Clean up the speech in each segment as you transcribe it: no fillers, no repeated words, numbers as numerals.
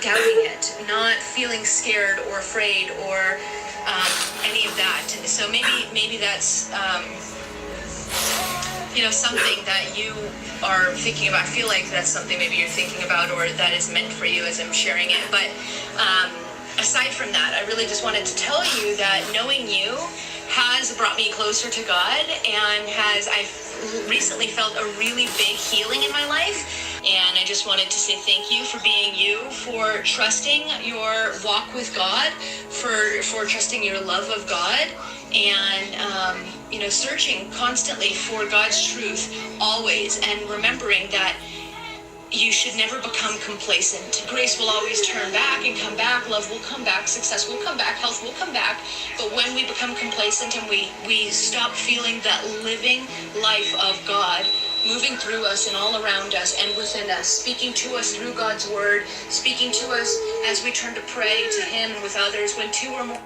doubting it, not feeling scared or afraid or any of that. So maybe that's something that you are thinking about. I feel like that's something maybe you're thinking about, or that is meant for you as I'm sharing it. But aside from that, I really just wanted to tell you that knowing you has brought me closer to God, and I've recently felt a really big healing in my life. And I just wanted to say thank you for being you, for trusting your walk with God, for trusting your love of God, and searching constantly for God's truth always, and remembering that you should never become complacent. Grace will always turn back and come back. Love will come back. Success will come back. Health will come back. But when we become complacent and we stop feeling that living life of God moving through us and all around us and within us, speaking to us through God's word, speaking to us as we turn to pray to Him and with others, when two or more.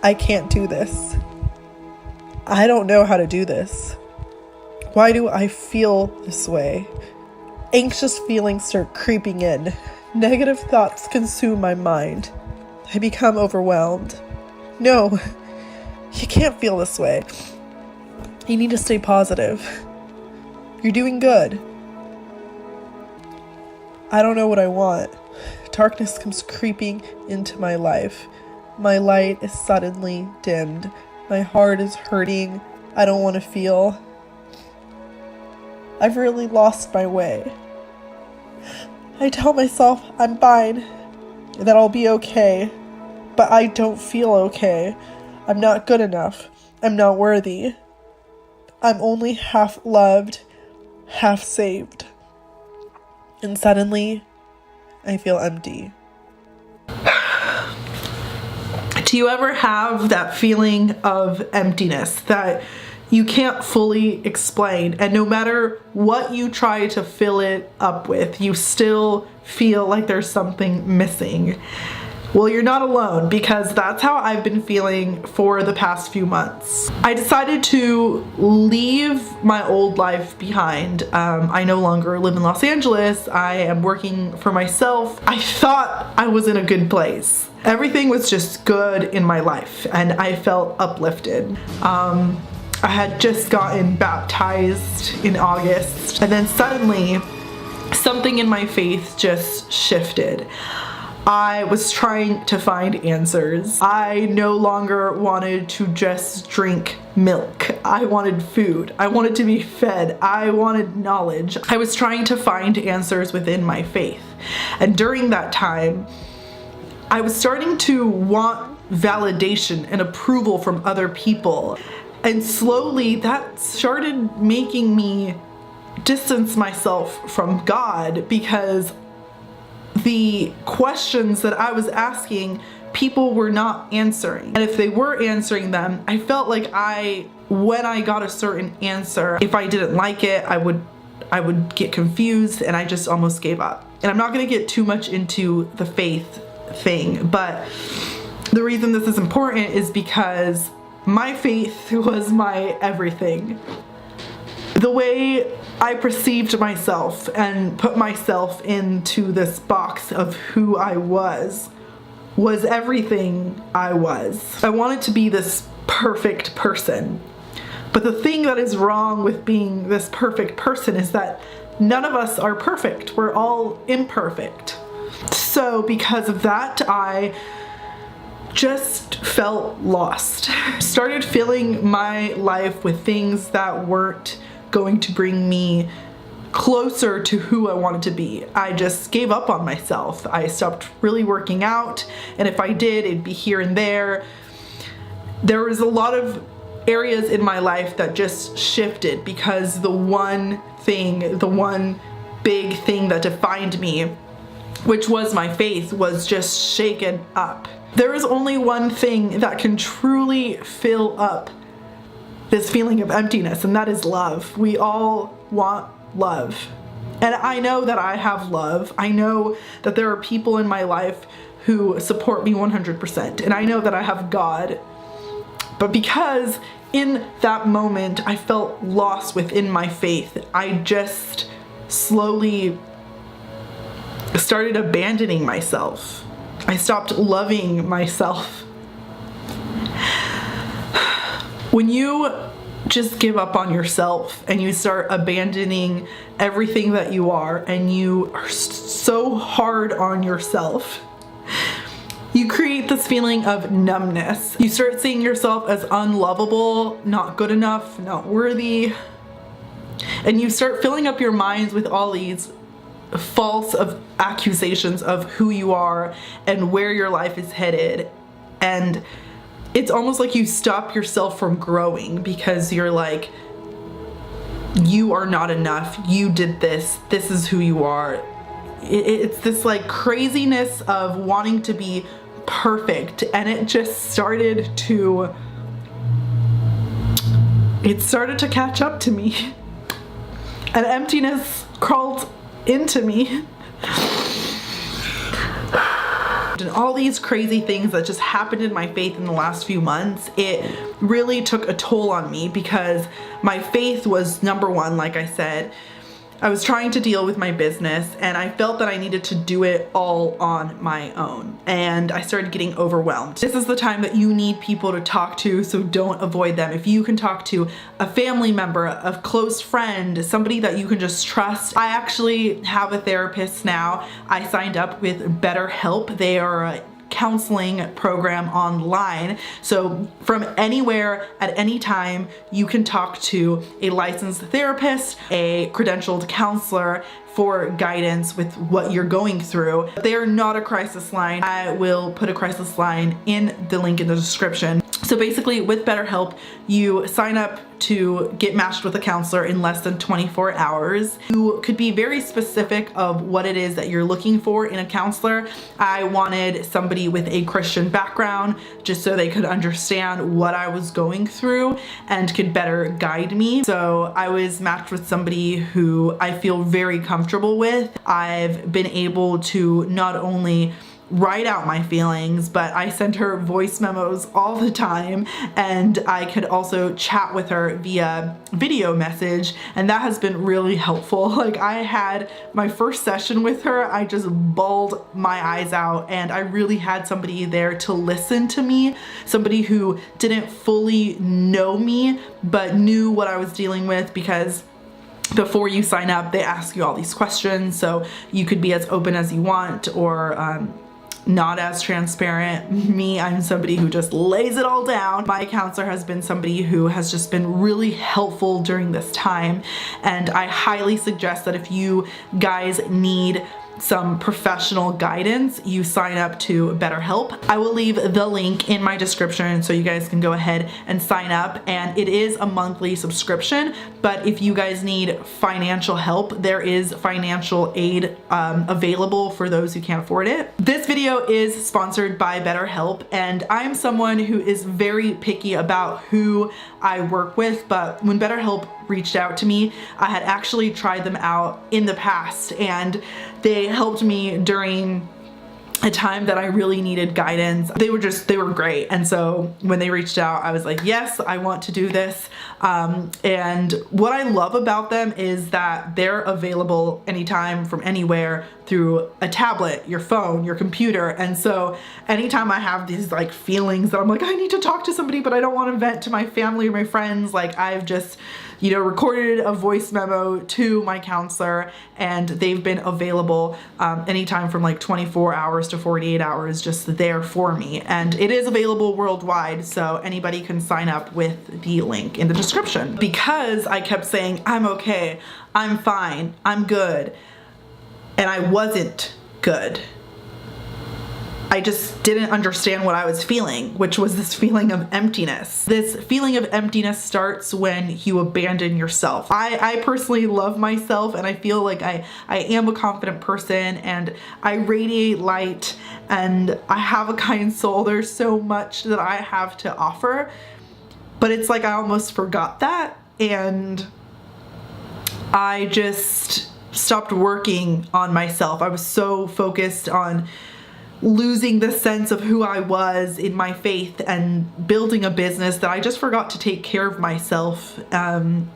I can't do this. I don't know how to do this. Why do I feel this way? Anxious feelings start creeping in. Negative thoughts consume my mind. I become overwhelmed. No, you can't feel this way. You need to stay positive. You're doing good. I don't know what I want. Darkness comes creeping into my life. My light is suddenly dimmed. My heart is hurting. I don't want to feel. I've really lost my way. I tell myself I'm fine, that I'll be okay, but I don't feel okay. I'm not good enough. I'm not worthy. I'm only half loved, half saved. And suddenly, I feel empty. Do you ever have that feeling of emptiness that you can't fully explain, and no matter what you try to fill it up with, you still feel like there's something missing? Well, you're not alone, because that's how I've been feeling for the past few months. I decided to leave my old life behind. I no longer live in Los Angeles. I am working for myself. I thought I was in a good place. Everything was just good in my life, and I felt uplifted. I had just gotten baptized in August, and then suddenly something in my faith just shifted. I was trying to find answers. I no longer wanted to just drink milk. I wanted food. I wanted to be fed. I wanted knowledge. I was trying to find answers within my faith. And during that time, I was starting to want validation and approval from other people. And slowly that started making me distance myself from God, because the questions that I was asking, people were not answering. And if they were answering them, I felt like when I got a certain answer, if I didn't like it, I would get confused, and I just almost gave up. And I'm not gonna get too much into the faith thing, but the reason this is important is because my faith was my everything. The way I perceived myself and put myself into this box of who I was everything I was. I wanted to be this perfect person. But the thing that is wrong with being this perfect person is that none of us are perfect. We're all imperfect. So because of that, I just felt lost. Started filling my life with things that weren't going to bring me closer to who I wanted to be. I just gave up on myself. I stopped really working out, and if I did, it'd be here and there. There was a lot of areas in my life that just shifted because the one big thing that defined me, which was my faith, was just shaken up. There is only one thing that can truly fill up this feeling of emptiness, and that is love. We all want love. And I know that I have love. I know that there are people in my life who support me 100%. And I know that I have God. But because in that moment, I felt lost within my faith. I just slowly started abandoning myself. I stopped loving myself. When you just give up on yourself and you start abandoning everything that you are, and you are so hard on yourself, you create this feeling of numbness. You start seeing yourself as unlovable, not good enough, not worthy. And you start filling up your minds with all these false accusations of who you are and where your life is headed. And it's almost like you stop yourself from growing because you're like, you are not enough. You did this. This is who you are. It's this like craziness of wanting to be perfect, and it just started to catch up to me, and emptiness crawled into me, and all these crazy things that just happened in my faith in the last few months. It really took a toll on me because my faith was number one. Like I said, I was trying to deal with my business, and I felt that I needed to do it all on my own, and I started getting overwhelmed. This is the time that you need people to talk to, so don't avoid them. If you can talk to a family member, a close friend, somebody that you can just trust. I actually have a therapist now. I signed up with BetterHelp. They are a counseling program online, so from anywhere at any time you can talk to a licensed therapist, a credentialed counselor for guidance with what you're going through. They are not a crisis line. I will put a crisis line in the link in the description. So basically with BetterHelp, you sign up to get matched with a counselor in less than 24 hours. You could be very specific of what it is that you're looking for in a counselor. I wanted somebody with a Christian background just so they could understand what I was going through and could better guide me. So I was matched with somebody who I feel very comfortable with. I've been able to not only write out my feelings, but I send her voice memos all the time, and I could also chat with her via video message, and that has been really helpful. Like, I had my first session with her, I just bawled my eyes out, and I really had somebody there to listen to me, somebody who didn't fully know me but knew what I was dealing with, because before you sign up they ask you all these questions, so you could be as open as you want or not as transparent. Me, I'm somebody who just lays it all down. My counselor has been somebody who has just been really helpful during this time, and I highly suggest that if you guys need some professional guidance, you sign up to BetterHelp. I will leave the link in my description so you guys can go ahead and sign up, and it is a monthly subscription, but if you guys need financial help, there is financial aid available for those who can't afford it. This video is sponsored by BetterHelp, and I'm someone who is very picky about who I work with, but when BetterHelp reached out to me, I had actually tried them out in the past, and they helped me during a time that I really needed guidance. They were great. And so when they reached out, I was like, yes, I want to do this. And what I love about them is that they're available anytime from anywhere through a tablet, your phone, your computer. And so anytime I have these like feelings that I'm like, I need to talk to somebody, but I don't want to vent to my family or my friends, like I've just, you know, recorded a voice memo to my counselor, and they've been available anytime from like 24 hours to 48 hours, just there for me. And it is available worldwide, so anybody can sign up with the link in the description. Because I kept saying, I'm okay, I'm fine, I'm good, and I wasn't good. I just didn't understand what I was feeling, which was this feeling of emptiness. This feeling of emptiness starts when you abandon yourself. I personally love myself, and I feel like I am a confident person, and I radiate light, and I have a kind soul. There's so much that I have to offer, but it's like I almost forgot that, and I just stopped working on myself. I was so focused on losing the sense of who I was in my faith and building a business that I just forgot to take care of myself. And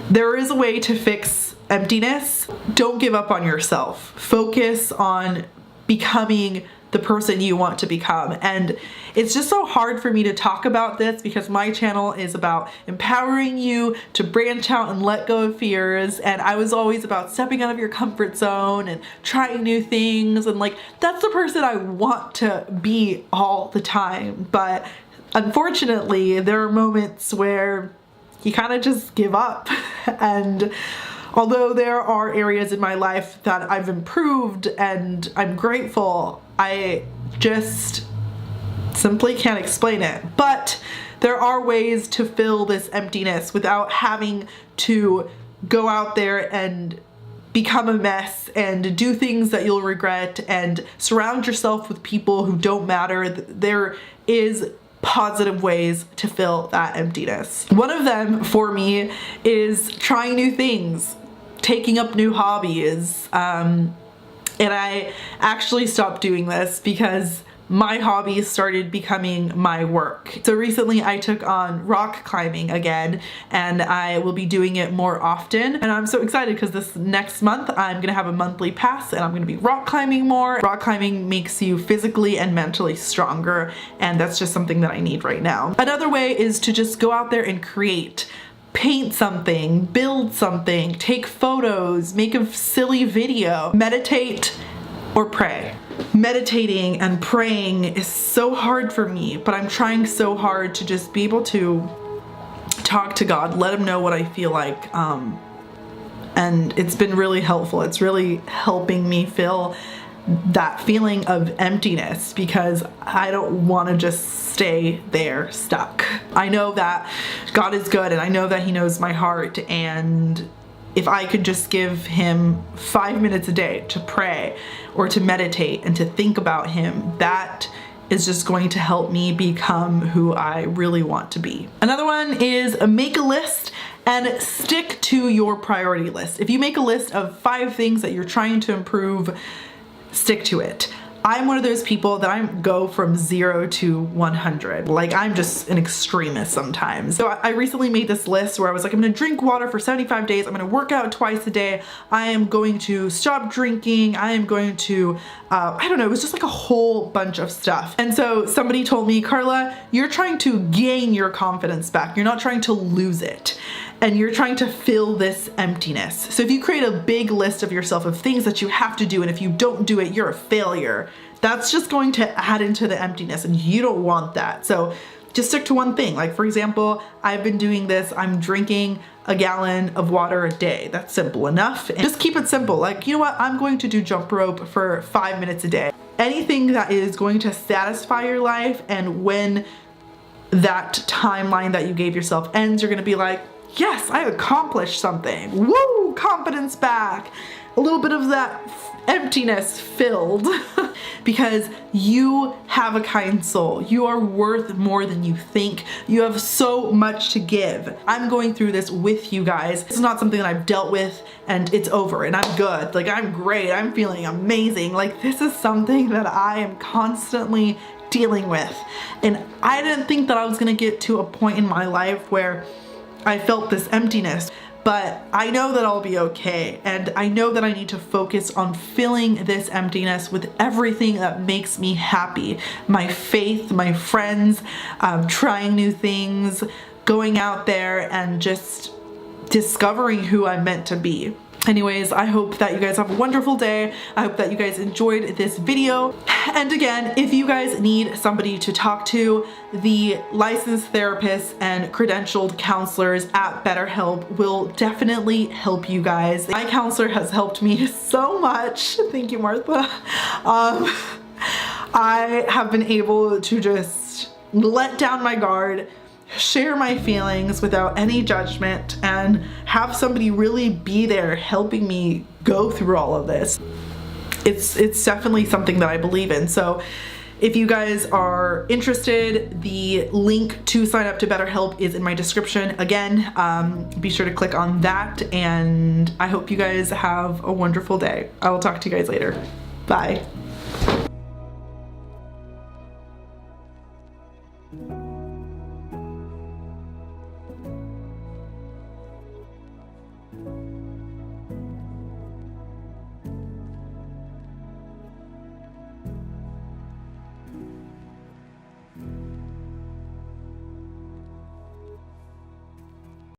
there is a way to fix emptiness. Don't give up on yourself. Focus on becoming the person you want to become. And it's just so hard for me to talk about this because my channel is about empowering you to branch out and let go of fears. And I was always about stepping out of your comfort zone and trying new things. And like, that's the person I want to be all the time. But unfortunately, there are moments where you kind of just give up. And although there are areas in my life that I've improved and I'm grateful, I just simply can't explain it. But there are ways to fill this emptiness without having to go out there and become a mess and do things that you'll regret and surround yourself with people who don't matter. There is positive ways to fill that emptiness. One of them for me is trying new things, taking up new hobbies. And I actually stopped doing this because my hobbies started becoming my work. So recently I took on rock climbing again, and I will be doing it more often. And I'm so excited because this next month I'm gonna have a monthly pass and I'm gonna be rock climbing more. Rock climbing makes you physically and mentally stronger, and that's just something that I need right now. Another way is to just go out there and create. Paint something, build something, take photos, make a silly video, meditate or pray. Meditating and praying is so hard for me, but I'm trying so hard to just be able to talk to God, let him know what I feel like. And it's been really helpful. It's really helping me feel that feeling of emptiness because I don't want to just stay there stuck. I know that God is good and I know that he knows my heart, and if I could just give him 5 minutes a day to pray or to meditate and to think about him, that is just going to help me become who I really want to be. Another one is make a list and stick to your priority list. If you make a list of 5 things that you're trying to improve, stick to it. I'm one of those people that I go from 0 to 100. Like, I'm just an extremist sometimes. So I recently made this list where I was like, I'm gonna drink water for 75 days. I'm gonna work out twice a day. I am going to stop drinking. I am going to, I don't know, it was just like a whole bunch of stuff. And so somebody told me, Karla, you're trying to gain your confidence back. You're not trying to lose it. And you're trying to fill this emptiness. So if you create a big list of yourself of things that you have to do, and if you don't do it, you're a failure, that's just going to add into the emptiness, and you don't want that. So just stick to one thing. Like, for example, I've been doing this. I'm drinking a gallon of water a day. That's simple enough. And just keep it simple. Like, you know what? I'm going to do jump rope for 5 minutes a day. Anything that is going to satisfy your life, and when that timeline that you gave yourself ends, you're gonna be like, yes, I accomplished something. Woo, confidence back. A little bit of that emptiness filled because you have a kind soul. You are worth more than you think. You have so much to give. I'm going through this with you guys. It's not something that I've dealt with and it's over and I'm good. Like, I'm great. I'm feeling amazing. Like, this is something that I am constantly dealing with. And I didn't think that I was gonna get to a point in my life where I felt this emptiness, but I know that I'll be okay. And I know that I need to focus on filling this emptiness with everything that makes me happy. My faith, my friends, trying new things, going out there and just discovering who I'm meant to be. Anyways, I hope that you guys have a wonderful day. I hope that you guys enjoyed this video. And again, if you guys need somebody to talk to, the licensed therapists and credentialed counselors at BetterHelp will definitely help you guys. My counselor has helped me so much. Thank you, Martha. I have been able to just let down my guard, share my feelings without any judgment, and have somebody really be there helping me go through all of this. It's definitely something that I believe in. So if you guys are interested, the link to sign up to BetterHelp is in my description. Again, be sure to click on that, and I hope you guys have a wonderful day. I will talk to you guys later. Bye.